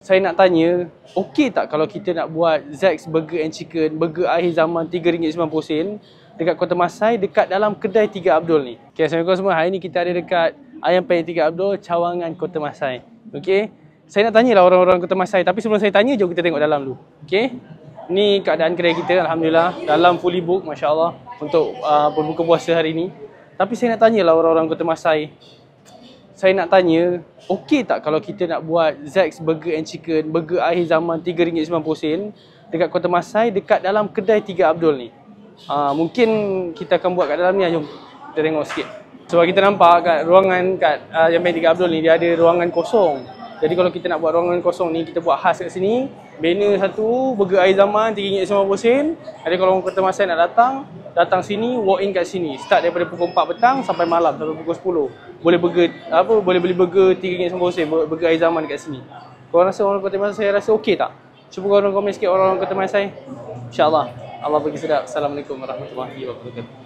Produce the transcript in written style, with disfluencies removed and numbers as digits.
Saya nak tanya, okey tak kalau kita nak buat Zack's Burger and Chicken, burger akhir zaman RM3.90 dekat Kota Masai, dekat dalam kedai 3 Abdul ni. Okay, Assalamualaikum semua. Hari ni kita ada dekat Ayam Penyet 3 Abdul, Cawangan, Kota Masai. Okay, saya nak tanyalah orang-orang Kota Masai, tapi sebelum saya tanya, jom kita tengok dalam dulu. Okay, ni keadaan kedai kita, Alhamdulillah. Dalam fully book, Masya Allah, untuk berbuka puasa hari ni. Tapi saya nak tanyalah orang-orang Kota Masai. Saya nak tanya, okey tak kalau kita nak buat Zack's Burger and Chicken, burger akhir zaman RM3.90 dekat Kota Masai, dekat dalam kedai 3 Abdul ni. Mungkin kita akan buat kat dalam ni, jom kita tengok sikit. Sebab kita nampak kat ruangan kat Ayam Penyet 3 Abdul ni, dia ada ruangan kosong. Jadi kalau kita nak buat ruangan kosong ni, kita buat khas kat sini. Banner satu, burger akhir zaman RM3.90. Jadi kalau orang Kota Masai nak datang sini, walk in kat sini. Start daripada pukul 4 petang sampai malam, sampai pukul 10. Boleh boleh beli burger RM3.90, burger akhir zaman dekat sini. Korang rasa orang Kota Masai rasa okey tak? Cuba korang komen sikit orang Kota Masai. InsyaAllah Allah bagi sedap. Assalamualaikum warahmatullahi wabarakatuh.